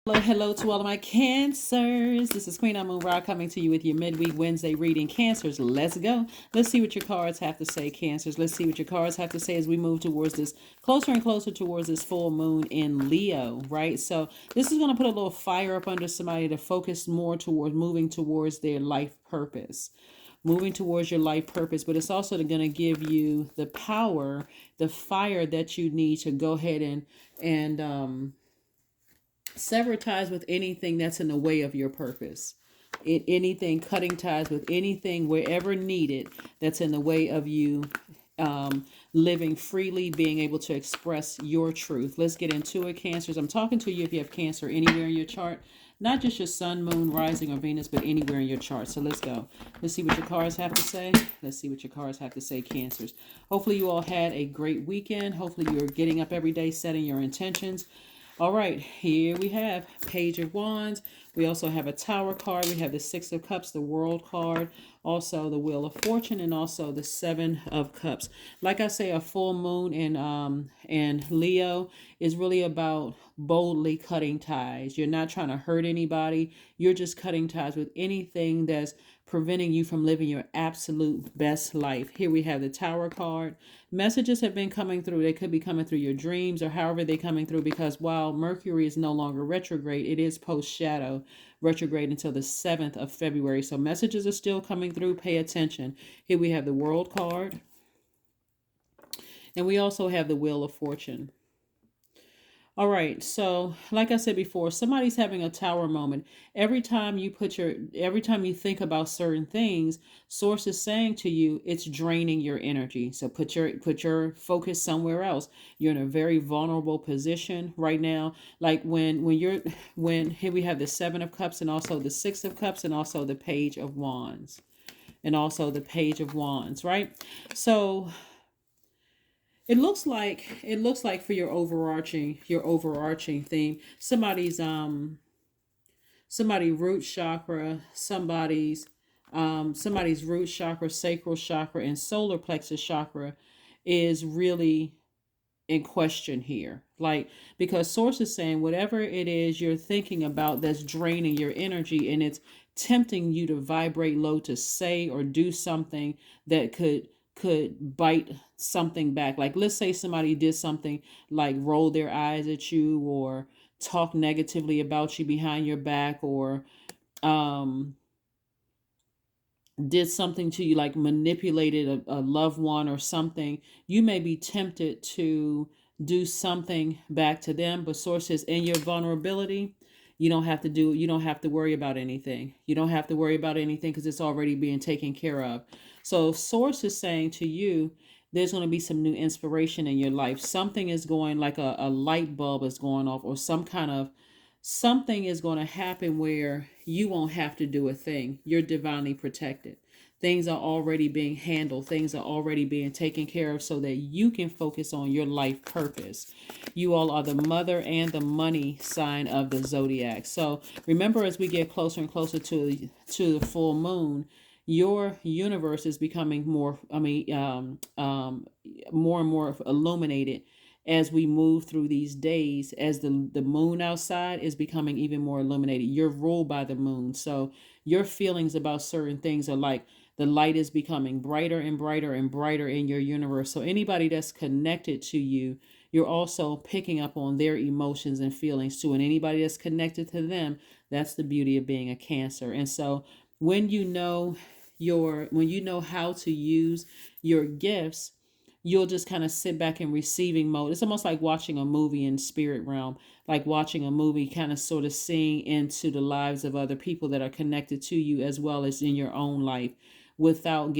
Hello to all of my cancers. This is Queen Amun Ra coming to you with your midweek Wednesday reading. Cancers, let's go. Let's see what your cards have to say, Cancers. Let's see what your cards have to say as we move towards this, closer and closer towards this full moon in Leo, right? So this is going to put a little fire up under somebody to focus more towards moving towards their life purpose. Moving towards your life purpose, but it's also going to give you the power, the fire that you need to go ahead and sever ties with anything that's in the way of your purpose. Anything, cutting ties with anything wherever needed that's in the way of you living freely, being able to express your truth. Let's get into it, Cancers. I'm talking to you if you have Cancer anywhere in your chart, not just your sun, moon, rising, or Venus, but anywhere in your chart. So let's go. Let's see what your cards have to say. Let's see what your cards have to say, Cancers. Hopefully you all had a great weekend. Hopefully you're getting up every day, setting your intentions. All right, here we have Page of Wands. We also have a Tower card. We have the Six of Cups, the World card, also the Wheel of Fortune, and also the Seven of Cups. Like I say, a full moon in Leo is really about boldly cutting ties. You're not trying to hurt anybody. You're just cutting ties with anything that's preventing you from living your absolute best life. Here we have the Tower card. Messages have been coming through. They could be coming through your dreams or however they're coming through, because while Mercury is no longer retrograde, it is post shadow retrograde until the 7th of February. So messages are still coming through. Pay attention. Here we have the World card. And we also have the Wheel of Fortune. All right, so like I said before, somebody's having a tower moment. Every time you think about certain things, source is saying to you, it's draining your energy. So put your focus somewhere else. You're in a very vulnerable position right now. Like when here we have the Seven of Cups, and also the Six of Cups, and also the Page of Wands. And also the Page of Wands, right? So it looks like for your overarching theme, somebody root chakra, somebody's root chakra, sacral chakra, and solar plexus chakra is really in question here. Like, because source is saying whatever it is you're thinking about that's draining your energy, and it's tempting you to vibrate low, to say or do something that could bite something back. Like, let's say somebody did something like roll their eyes at you, or talk negatively about you behind your back, or um did something to you, like manipulated a loved one or something. You may be tempted to do something back to them, but sources, in your vulnerability, you don't have to worry about anything. You don't have to worry about anything because it's already being taken care of. So source is saying to you, there's going to be some new inspiration in your life. Something is going, like a light bulb is going off, or something is going to happen where you won't have to do a thing. You're divinely protected. Things are already being handled. Things are already being taken care of so that you can focus on your life purpose. You all are the mother and the money sign of the zodiac. So remember, as we get closer and closer to the full moon, your universe is becoming more and more illuminated as we move through these days, as the moon outside is becoming even more illuminated. You're ruled by the moon. So your feelings about certain things are like the light is becoming brighter and brighter and brighter in your universe. So anybody that's connected to you, you're also picking up on their emotions and feelings too. And anybody that's connected to them, that's the beauty of being a Cancer. And so when you know how to use your gifts, you'll just kind of sit back in receiving mode. It's almost like watching a movie in spirit realm, like watching a movie, kind of sort of seeing into the lives of other people that are connected to you, as well as in your own life, without it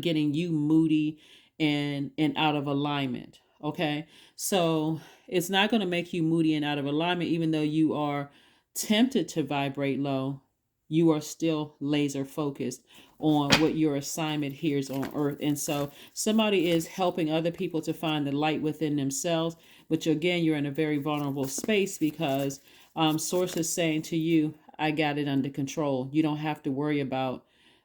getting you moody and out of alignment. Okay, so it's not going to make you moody and out of alignment, even though you are tempted to vibrate low. You are still laser focused on what your assignment here is on earth. And so somebody is helping other people to find the light within themselves, but again, you're in a very vulnerable space, because source is saying to you, I got it under control. You don't have to worry about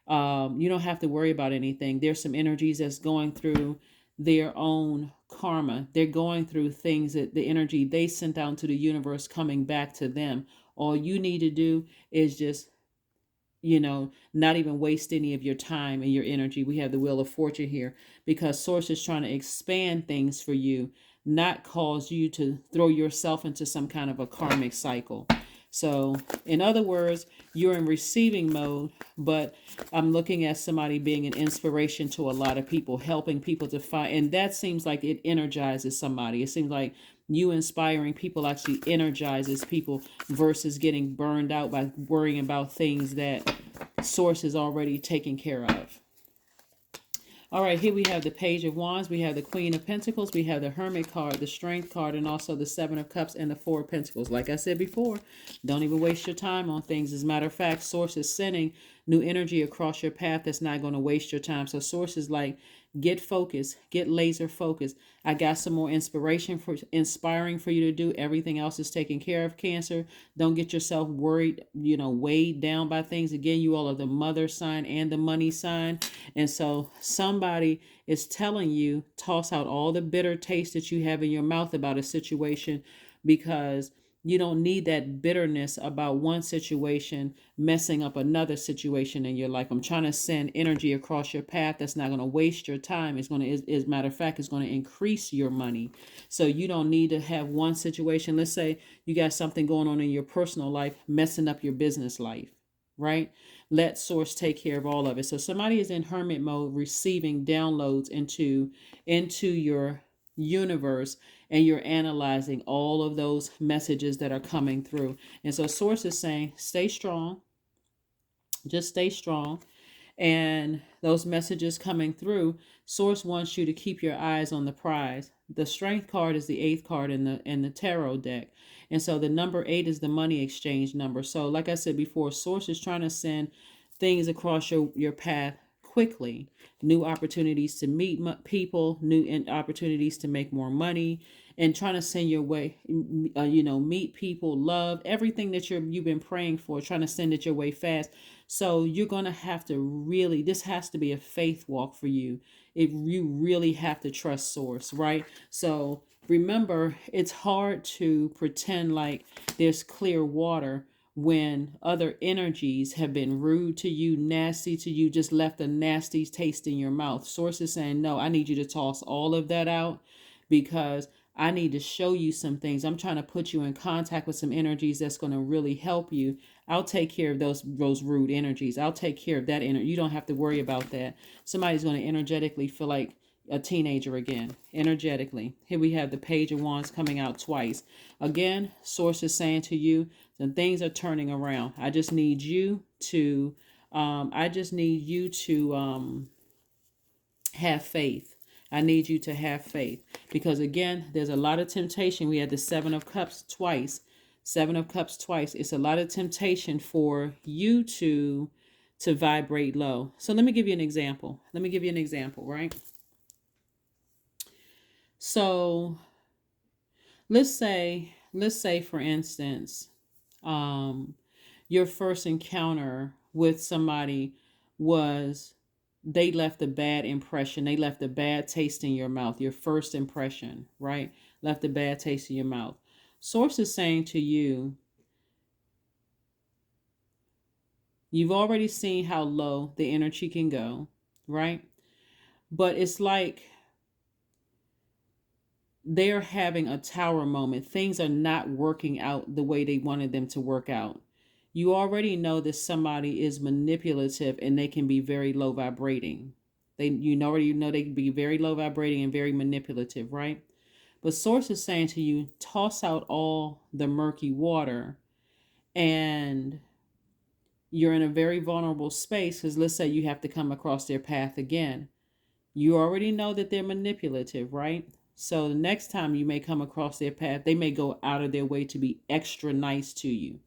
anything. There's some energies that's going through their own karma. They're going through things that the energy they sent out to the universe coming back to them. All you need to do is just, not even waste any of your time and your energy. We have the Wheel of Fortune here because Source is trying to expand things for you, not cause you to throw yourself into some kind of a karmic cycle. So, in other words, you're in receiving mode, but I'm looking at somebody being an inspiration to a lot of people, helping people to find, and that seems like it energizes somebody. It seems like you inspiring people actually energizes people versus getting burned out by worrying about things that Source is already taken care of. All right, here we have the Page of Wands, we have the Queen of Pentacles, we have the Hermit card, the Strength card, and also the Seven of Cups and the Four of Pentacles. Like I said before, don't even waste your time on things. As a matter of fact, Source is sending new energy across your path that's not going to waste your time. So Source is like, get focused, get laser focused. I got some more inspiring for you to do. Everything else is taken care of, Cancer. Don't get yourself worried, weighed down by things. Again, you all are the mother sign and the money sign. And so somebody is telling you, toss out all the bitter taste that you have in your mouth about a situation, because you don't need that bitterness about one situation messing up another situation in your life. I'm trying to send energy across your path that's not going to waste your time. It's going to, as a matter of fact, it's going to increase your money. So you don't need to have one situation. Let's say you got something going on in your personal life messing up your business life, right? Let Source take care of all of it. So somebody is in hermit mode, receiving downloads into your universe, and you're analyzing all of those messages that are coming through. And so Source is saying, stay strong, just stay strong. And those messages coming through, Source wants you to keep your eyes on the prize. The Strength card is the 8th card in the tarot deck. And so the number 8 is the money exchange number. So like I said before, Source is trying to send things across your path quickly. New opportunities to meet people, new opportunities to make more money, and trying to send your way, meet people, love, everything that you've been praying for, trying to send it your way fast. So you're going to have to really, this has to be a faith walk for you. You really have to trust Source, right? So remember, it's hard to pretend like there's clear water when other energies have been rude to you, nasty to you, just left a nasty taste in your mouth. Source is saying, no, I need you to toss all of that out, because I need to show you some things. I'm trying to put you in contact with some energies that's going to really help you. I'll take care of those rude energies. I'll take care of that energy. You don't have to worry about that. Somebody's going to energetically feel like a teenager again, energetically. Here we have the Page of Wands coming out twice. Again, Source is saying to you, some things are turning around. I just need you to, have faith. I need you to have faith, because again, there's a lot of temptation. We had the Seven of Cups twice. Seven of Cups twice. It's a lot of temptation for you to vibrate low. So let me give you an example. Right? So let's say for instance, your first encounter with somebody was, they left a bad impression. They left a bad taste in your mouth. Your first impression, right? Left a bad taste in your mouth. Source is saying to you, you've already seen how low the energy can go, right? But it's like they're having a tower moment. Things are not working out the way they wanted them to work out. You already know that somebody is manipulative and they can be very low vibrating. Already know they can be very low vibrating and very manipulative, right? But Source is saying to you, toss out all the murky water, and you're in a very vulnerable space, because let's say you have to come across their path again. You already know that they're manipulative, right? So the next time you may come across their path, they may go out of their way to be extra nice to you.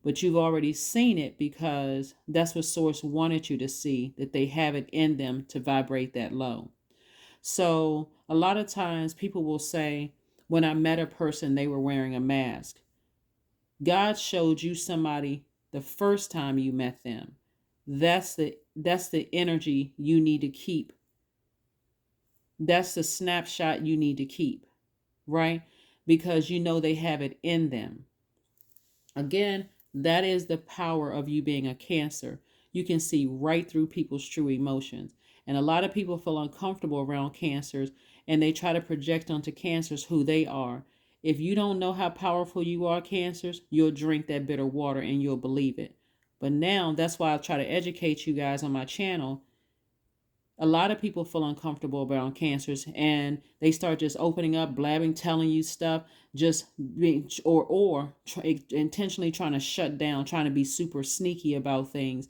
But you've already seen it, because that's what Source wanted you to see, that they have it in them to vibrate that low. So a lot of times people will say, when I met a person, they were wearing a mask. God showed you somebody the first time you met them. That's the energy you need to keep That's the snapshot you need to keep, right? Because you know they have it in them. Again, that is the power of you being a Cancer. You can see right through people's true emotions. And a lot of people feel uncomfortable around Cancers, and they try to project onto Cancers who they are. If you don't know how powerful you are, Cancers, you'll drink that bitter water and you'll believe it. But now that's why I try to educate you guys on my channel. A lot of people feel uncomfortable around Cancers, and they start just opening up, blabbing, telling you stuff, just being intentionally trying to shut down, trying to be super sneaky about things.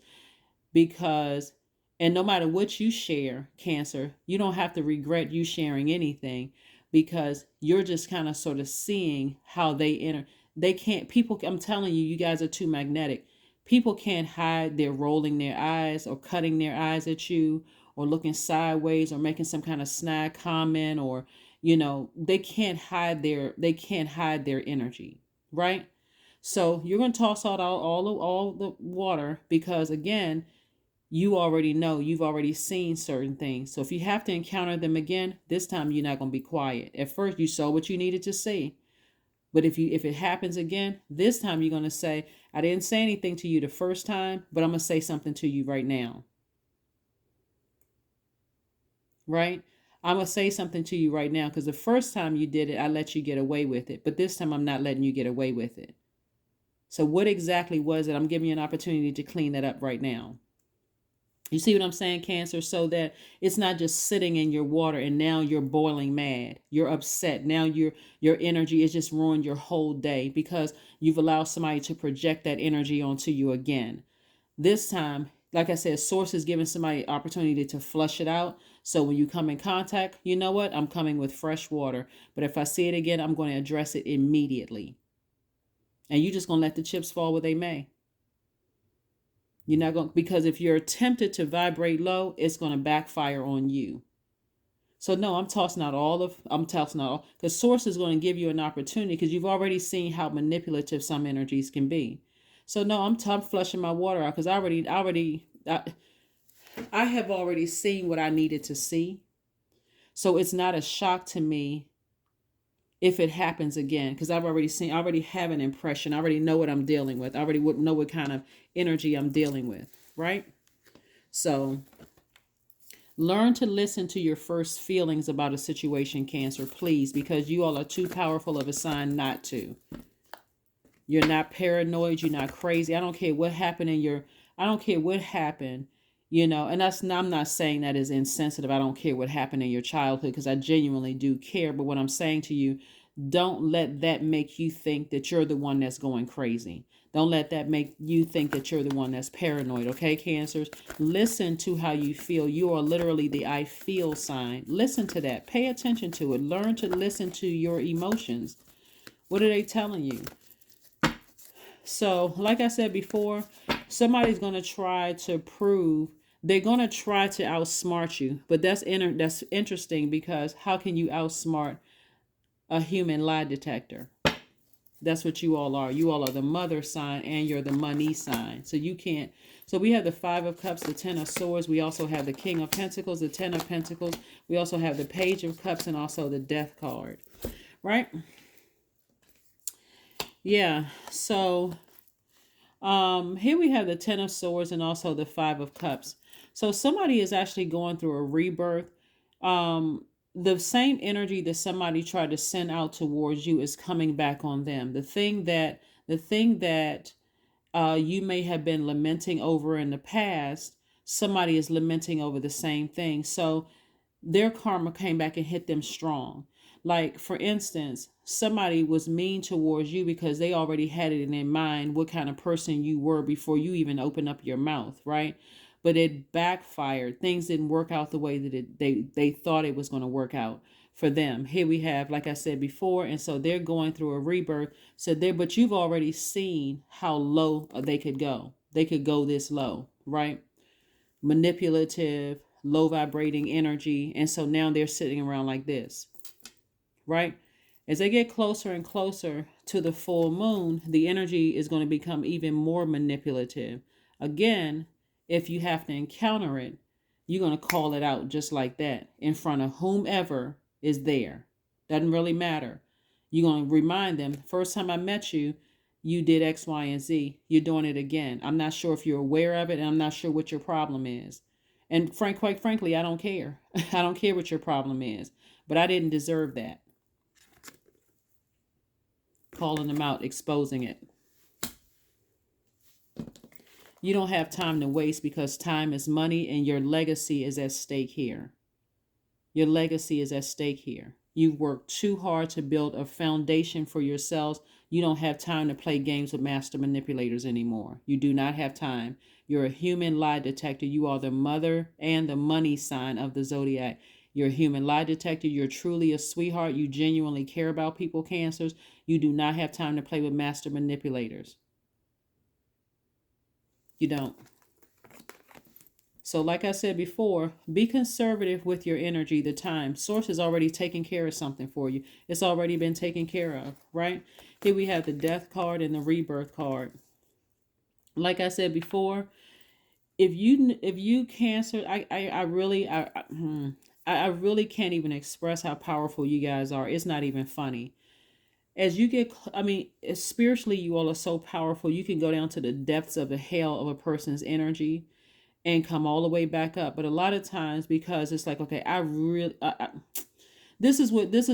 Because, and no matter what you share, Cancer, you don't have to regret you sharing anything, because you're just kind of sort of seeing how they enter. They can't, people, I'm telling you, you guys are too magnetic. People can't hide their rolling their eyes or cutting their eyes at you, or looking sideways, or making some kind of snide comment, or they can't hide their energy, right? So you're going to toss out all the water, because again, you already know, you've already seen certain things. So if you have to encounter them again, this time you're not going to be quiet. At first you saw what you needed to see. But if it happens again, this time you're going to say, I didn't say anything to you the first time, but I'm going to say something to you right now. Right? I'm going to say something to you right now, because the first time you did it, I let you get away with it. But this time I'm not letting you get away with it. So what exactly was it? I'm giving you an opportunity to clean that up right now. You see what I'm saying, Cancer? So that it's not just sitting in your water and now you're boiling mad. You're upset. Now your energy is just ruined your whole day, because you've allowed somebody to project that energy onto you again. This time, like I said, Source is giving somebody opportunity to flush it out. So when you come in contact, you know what? I'm coming with fresh water. But if I see it again, I'm going to address it immediately. And you're just going to let the chips fall where they may. You're not going, because if you're tempted to vibrate low, it's going to backfire on you. So no, I'm tossing out because Source is going to give you an opportunity, because you've already seen how manipulative some energies can be. So no, I'm flushing my water out, because I have already seen what I needed to see. So it's not a shock to me if it happens again, because I already have an impression. I already know what I'm dealing with. I already know what kind of energy I'm dealing with, right? So learn to listen to your first feelings about a situation, Cancer, please, because you all are too powerful of a sign not to. You're not paranoid. You're not crazy. I don't care what happened and I'm not saying that is insensitive. I don't care what happened in your childhood, because I genuinely do care. But what I'm saying to you, don't let that make you think that you're the one that's going crazy. Don't let that make you think that you're the one that's paranoid. Okay, Cancers? Listen to how you feel. You are literally the I feel sign. Listen to that. Pay attention to it. Learn to listen to your emotions. What are they telling you? So, like I said before, somebody's going to try to prove, they're going to try to outsmart you. But that's interesting, because how can you outsmart a human lie detector? That's what you all are. You all are the mother sign, and you're the money sign. So you can't. So we have the 5 of Cups, the 10 of Swords. We also have the King of Pentacles, the 10 of Pentacles. We also have the Page of Cups, and also the Death card. Right? Yeah. So here we have the 10 of Swords and also the 5 of Cups. So somebody is actually going through a rebirth. The same energy that somebody tried to send out towards you is coming back on them. The thing that you may have been lamenting over in the past, somebody is lamenting over the same thing. So their karma came back and hit them strong. Like, for instance, somebody was mean towards you because they already had it in their mind what kind of person you were before you even opened up your mouth, right? But it backfired. Things didn't work out the way that they thought it was going to work out for them. Here we have, like I said before, and so they're going through a rebirth. But you've already seen how low they could go. They could go this low, right? Manipulative, low vibrating energy. And so now they're sitting around like this, right? As they get closer and closer to the full moon, the energy is going to become even more manipulative. Again, if you have to encounter it, You're going to call it out just like that in front of whomever is there. Doesn't really matter. You're going to remind them, first time I met you, you did X, Y, and Z. You're doing it again. I'm not sure if you're aware of it, and I'm not sure what your problem is. And quite frankly, I don't care. I don't care what your problem is. But I didn't deserve that. Calling them out, exposing it. You don't have time to waste because time is money and your legacy is at stake here. Your legacy is at stake here. You've worked too hard to build a foundation for yourselves. You don't have time to play games with master manipulators anymore. You do not have time. You're a human lie detector. You are the mother and the money sign of the Zodiac. You're a human lie detector. You're truly a sweetheart. You genuinely care about people, Cancers. You do not have time to play with master manipulators. You don't. So like I said before, be conservative with your energy, the time. Source has already taken care of something for you. It's already been taken care of, right? Here we have the death card and the rebirth card. Like I said before, if you Cancer, I really can't even express how powerful you guys are. It's not even funny. As you get, spiritually, you all are so powerful. You can go down to the depths of the hell of a person's energy and come all the way back up. But a lot of times, because it's like, okay, this is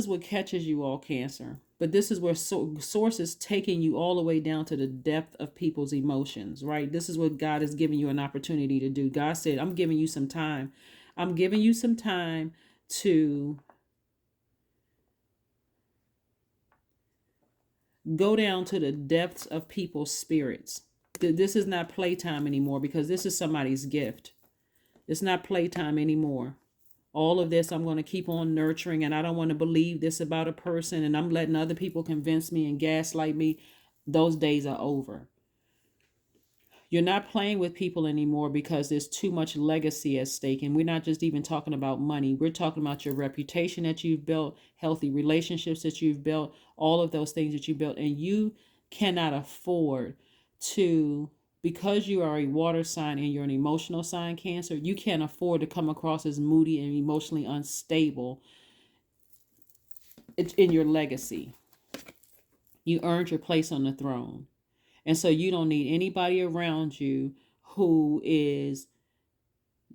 what catches you all, Cancer. But this is where source is taking you all the way down to the depth of people's emotions, right? This is what God is giving you an opportunity to do. God said, I'm giving you some time. I'm giving you some time to go down to the depths of people's spirits. This is not playtime anymore because this is somebody's gift. It's not playtime anymore. All of this I'm going to keep on nurturing, and I don't want to believe this about a person, and I'm letting other people convince me and gaslight me. Those days are over. You're not playing with people anymore because there's too much legacy at stake. And we're not just even talking about money. We're talking about your reputation that you've built, healthy relationships that you've built, all of those things that you built. And you cannot afford to, because you are a water sign and you're an emotional sign, Cancer, you can't afford to come across as moody and emotionally unstable in your legacy. You earned your place on the throne. And so you don't need anybody around you who is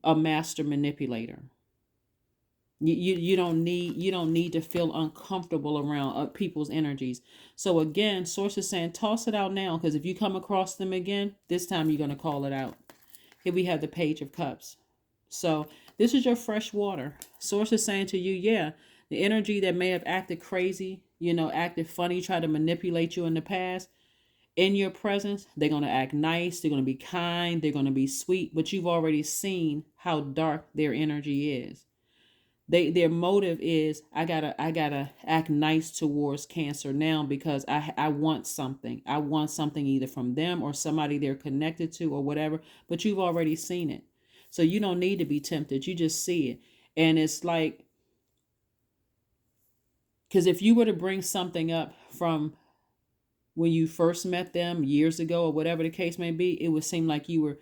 a master manipulator. You don't need to feel uncomfortable around people's energies. So again, source is saying toss it out now, because if you come across them again, this time you're going to call it out. Here we have the Page of Cups. So this is your fresh water. Source is saying to you, yeah, the energy that may have acted crazy, acted funny, tried to manipulate you in the past, in your presence, they're going to act nice, they're going to be kind, they're going to be sweet, but you've already seen how dark their energy is. Their motive is, I gotta act nice towards Cancer now because I want something. I want something either from them or somebody they're connected to or whatever, but you've already seen it. So you don't need to be tempted. You just see it. And it's like, because if you were to bring something up from when you first met them years ago or whatever the case may be, it would seem like you were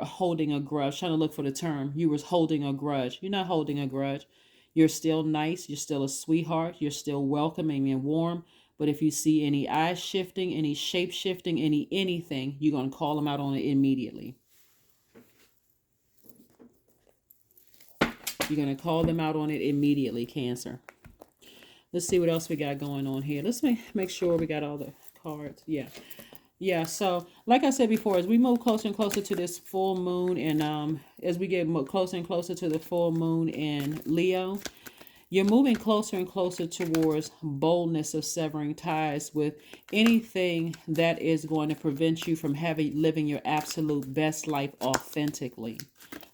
holding a grudge. Trying to look for the term. You was holding a grudge. You're not holding a grudge. You're still nice. You're still a sweetheart. You're still welcoming and warm. But if you see any eye shifting, any shape shifting, anything, you're going to call them out on it immediately. You're going to call them out on it immediately, Cancer. Let's see what else we got going on here. Let's make sure we got all the cards. Yeah. So like I said before, as we move closer and closer to this full moon, and as we get closer and closer to the full moon in Leo, you're moving closer and closer towards boldness of severing ties with anything that is going to prevent you from living your absolute best life authentically.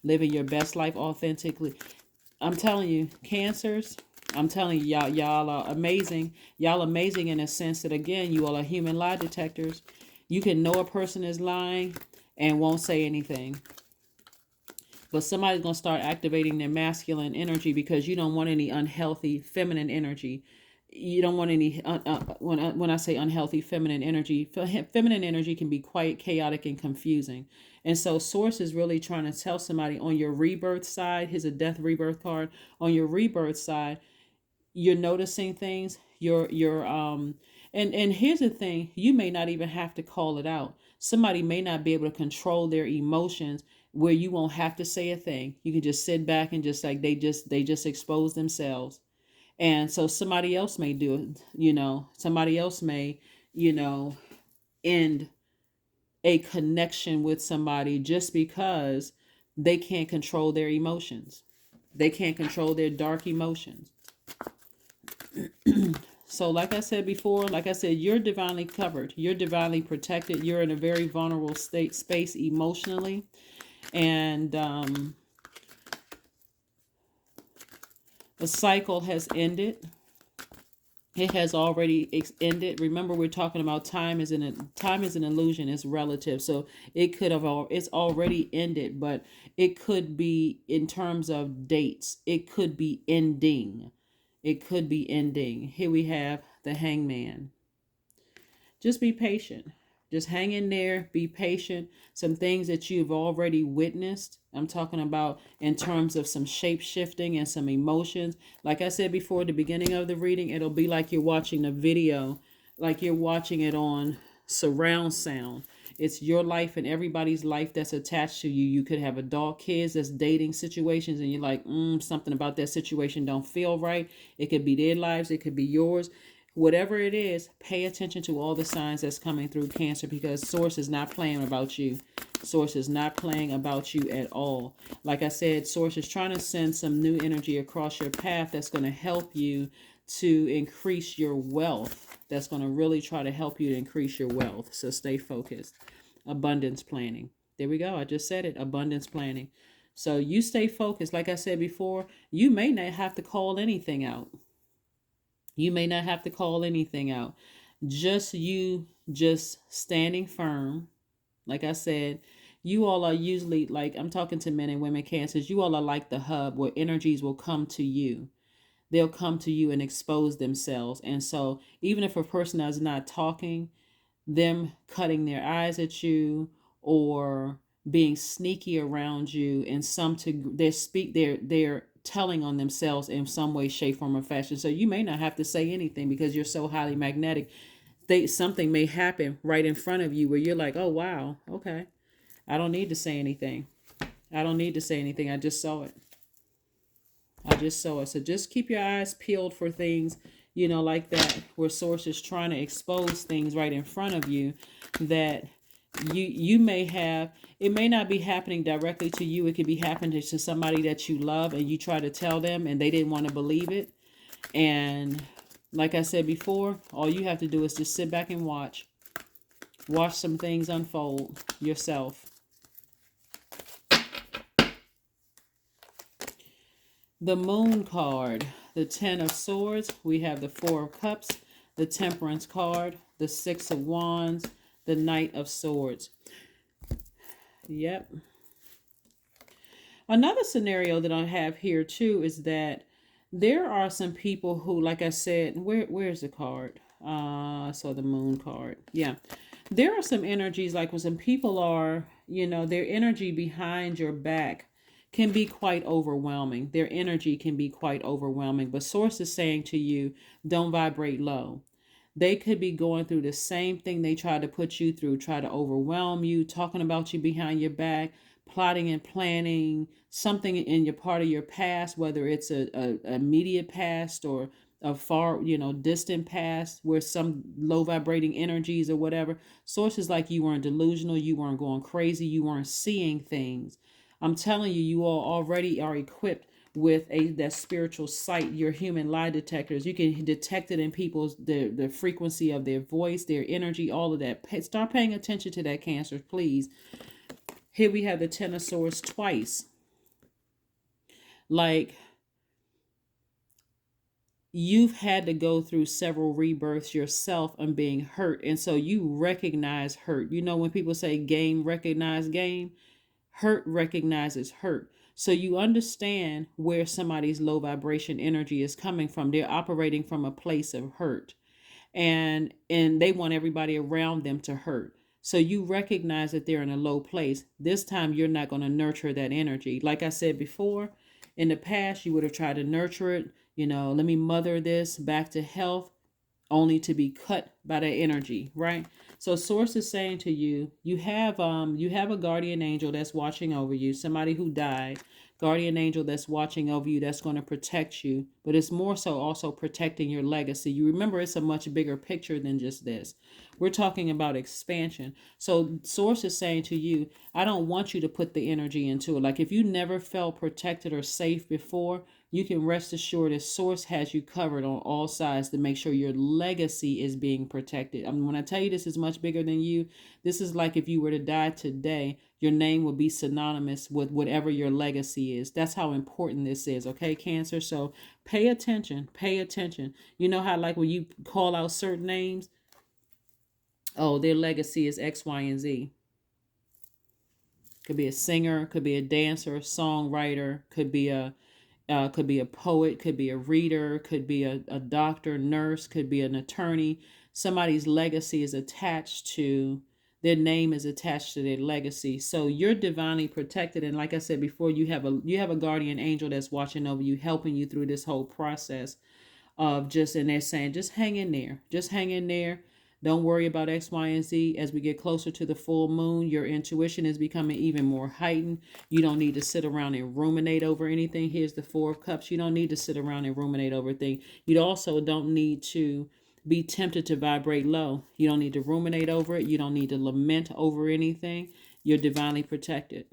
Living your best life authentically. I'm telling you, Cancers, I'm telling you, y'all are amazing. Y'all amazing in a sense that, again, you all are human lie detectors. You can know a person is lying and won't say anything. But somebody's going to start activating their masculine energy because you don't want any unhealthy feminine energy. you don't want any when I say unhealthy feminine energy. Feminine energy can be quite chaotic and confusing, and so source is really trying to tell somebody on your rebirth side. Here's a death rebirth card. On your rebirth side, you're noticing things. And here's the thing, you may not even have to call it out. Somebody may not be able to control their emotions where you won't have to say a thing. You can just sit back and just like they just expose themselves. And so somebody else may do it, somebody else may, end a connection with somebody just because they can't control their emotions. They can't control their dark emotions. So like I said before, like I said, you're divinely covered. You're divinely protected. You're in a very vulnerable space emotionally. And the cycle has ended. It has already ended. Remember, we're talking about time is an illusion. It's relative. So it's already ended, but it could be in terms of dates. It could be ending. It could be ending. Here we have the Hangman. Just be patient. Just hang in there. Be patient. Some things that you've already witnessed. I'm talking about in terms of some shape shifting and some emotions. Like I said before, at the beginning of the reading, it'll be like you're watching the video, like you're watching it on surround sound. It's your life and everybody's life that's attached to you. You could have adult kids that's dating situations and you're like, something about that situation don't feel right. It could be their lives. It could be yours. Whatever it is, pay attention to all the signs that's coming through Cancer, because Source is not playing about you. Source is not playing about you at all. Like I said, Source is trying to send some new energy across your path that's going to help you to increase your wealth. That's going to really try to help you to increase your wealth. So stay focused. Abundance planning. There we go. I just said it. Abundance planning. So you stay focused. Like I said before, you may not have to call anything out. You may not have to call anything out. Just standing firm. Like I said, you all are usually, like, I'm talking to men and women Cancers, you all are like the hub where energies will come to you. They'll come to you and expose themselves. And so even if a person is not talking, them cutting their eyes at you or being sneaky around you in some to they're telling on themselves in some way, shape, form, or fashion. So you may not have to say anything because you're so highly magnetic. Something may happen right in front of you where you're like, oh wow, okay, I don't need to say anything. I don't need to say anything. I just saw it. So just keep your eyes peeled for things, like that, where Source is trying to expose things right in front of you that you may have. It may not be happening directly to you. It could be happening to somebody that you love and you try to tell them and they didn't want to believe it. And like I said before, all you have to do is just sit back and watch some things unfold yourself. The Moon card, the 10 of Swords, we have the 4 of Cups, the Temperance card, the 6 of Wands, the Knight of Swords. Yep. Another scenario that I have here too is that there are some people who, like I said, where's the card? So the Moon card. Yeah. There are some energies, like when some people are, their energy behind your back can be quite overwhelming. Their energy can be quite overwhelming. But Source is saying to you, don't vibrate low. They could be going through the same thing they tried to put you through, try to overwhelm you, talking about you behind your back, plotting and planning something in your part of your past, whether it's a immediate past or a far, distant past where some low vibrating energies or whatever. Sources like you weren't delusional, you weren't going crazy, you weren't seeing things. I'm telling you, you all already are equipped with that spiritual sight, your human lie detectors. You can detect it in people's the frequency of their voice, their energy, all of that. Start paying attention to that, Cancer, please. Here we have the 10 of Swords twice. Like, you've had to go through several rebirths yourself and being hurt. And so you recognize hurt. When people say game recognize game, hurt recognizes hurt. So you understand where somebody's low vibration energy is coming from. They're operating from a place of hurt, and they want everybody around them to hurt. So you recognize that they're in a low place. This time you're not going to nurture that energy. Like I said before, in the past you would have tried to nurture it, let me mother this back to health, only to be cut by that energy, right? So source is saying to you, you have a guardian angel that's watching over you, somebody who died, guardian angel that's watching over you, that's going to protect you, but it's more so also protecting your legacy. You remember, it's a much bigger picture than just this. We're talking about expansion. So source is saying to you, I don't want you to put the energy into it. Like if you never felt protected or safe before, you can rest assured that source has you covered on all sides to make sure your legacy is being protected. I mean, when I tell you this is much bigger than you, this is like if you were to die today, your name will be synonymous with whatever your legacy is. That's how important this is, okay, Cancer? So pay attention, pay attention. You know how like when you call out certain names, oh, their legacy is X, Y, and Z. Could be a singer, could be a dancer, songwriter, could be a poet, could be a reader, could be a doctor, nurse, could be an attorney. Somebody's legacy is attached to their name, is attached to their legacy. So you're divinely protected, and like I said before, you have a guardian angel that's watching over you, helping you through this whole process of just, and they're saying, just hang in there, just hang in there. Don't worry about X, Y, and Z. As we get closer to the full moon, your intuition is becoming even more heightened. You don't need to sit around and ruminate over anything. Here's the Four of Cups. You don't need to sit around and ruminate over things. You also don't need to be tempted to vibrate low. You don't need to ruminate over it. You don't need to lament over anything. You're divinely protected.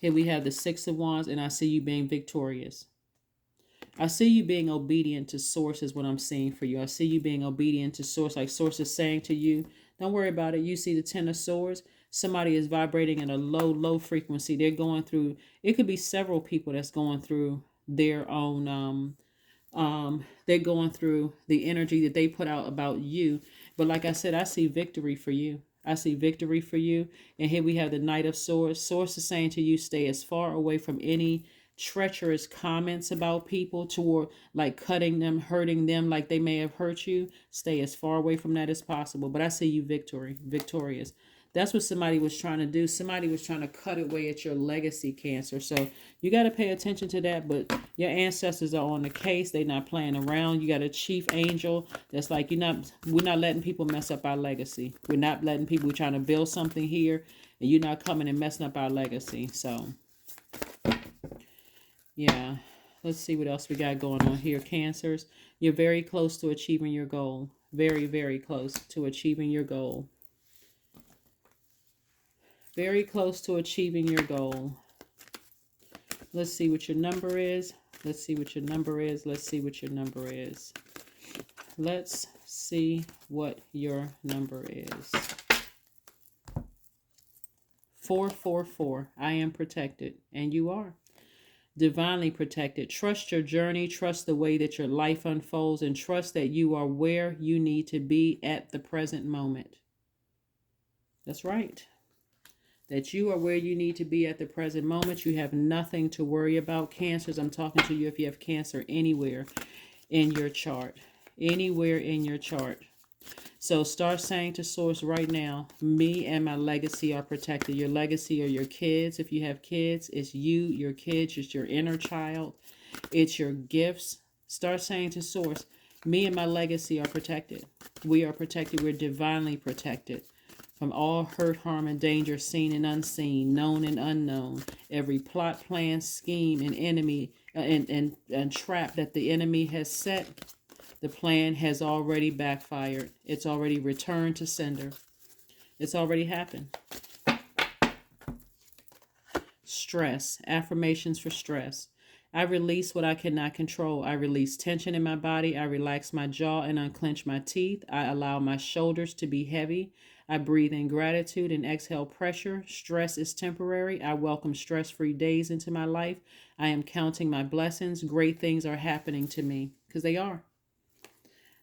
Here we have the Six of Wands, and I see you being victorious. I see you being obedient to source is what I'm seeing for you. I see you being obedient to source, like source is saying to you, don't worry about it. You see the Ten of Swords. Somebody is vibrating at a low frequency. They're going through, it could be several people that's going through their own, they're going through the energy that they put out about you. But like I said, I see victory for you. I see victory for you. And here we have the Knight of Swords. Source is saying to you, stay as far away from any treacherous comments about people, toward like cutting them, hurting them, like they may have hurt you. Stay as far away from that as possible. But I see you victorious. That's what somebody was trying to do. Somebody was trying to cut away at your legacy, Cancer. So you got to pay attention to that. But your ancestors are on the case. They're not playing around. You got a chief angel that's like, we're not letting people mess up our legacy. We're not letting people, we're trying to build something here, and you're not coming and messing up our legacy. So yeah, let's see what else we got going on here, Cancers. You're very close to achieving your goal. Very, very close to achieving your goal. Very close to achieving your goal. Let's see what your number is. Let's see what your number is. Let's see what your number is. Let's see what your number is. 444. I am protected, and you are divinely protected. Trust your journey, trust the way that your life unfolds, and trust that you are where you need to be at the present moment. That's right. That you are where you need to be at the present moment. You have nothing to worry about, Cancers. I'm talking to you if you have Cancer anywhere in your chart. Anywhere in your chart. So start saying to source right now, me and my legacy are protected. Your legacy are your kids. If you have kids, it's you, your kids, it's your inner child, it's your gifts. Start saying to source, me and my legacy are protected. We are protected. We're divinely protected from all hurt, harm, and danger, seen and unseen, known and unknown. Every plot, plan, scheme, and enemy and trap that the enemy has set, the plan has already backfired. It's already returned to sender. It's already happened. Stress. Affirmations for stress. I release what I cannot control. I release tension in my body. I relax my jaw and unclench my teeth. I allow my shoulders to be heavy. I breathe in gratitude and exhale pressure. Stress is temporary. I welcome stress-free days into my life. I am counting my blessings. Great things are happening to me, because they are.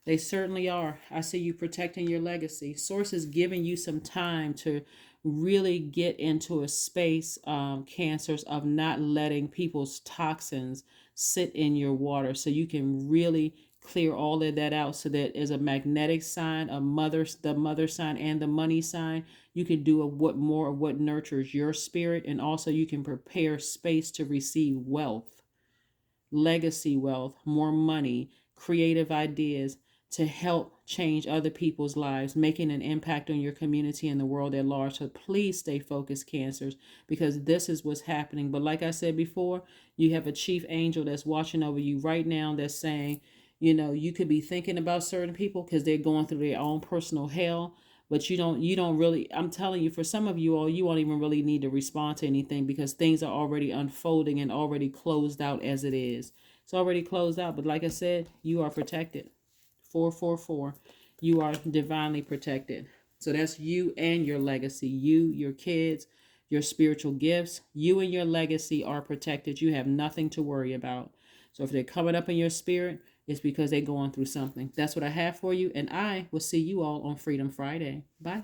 They certainly are. I see you protecting your legacy. Source is giving you some time to really get into a space, cancers, of not letting people's toxins sit in your water, so you can really clear all of that out, so that as a magnetic sign, the mother sign and the money sign, you can do what more of what nurtures your spirit, and also you can prepare space to receive wealth, legacy wealth, more money, creative ideas to help change other people's lives, making an impact on your community and the world at large. So please stay focused, Cancers, because this is what's happening. But like I said before, you have a chief angel that's watching over you right now that's saying, you could be thinking about certain people because they're going through their own personal hell, but you don't really, I'm telling you, for some of you all, you won't even really need to respond to anything because things are already unfolding and already closed out as it is. It's already closed out. But like I said, you are protected. 444, you are divinely protected. So that's you and your legacy, you, your kids, your spiritual gifts, you and your legacy are protected. You have nothing to worry about. So if they're coming up in your spirit, it's because they're going through something. That's what I have for you, and I will see you all on Freedom Friday. Bye.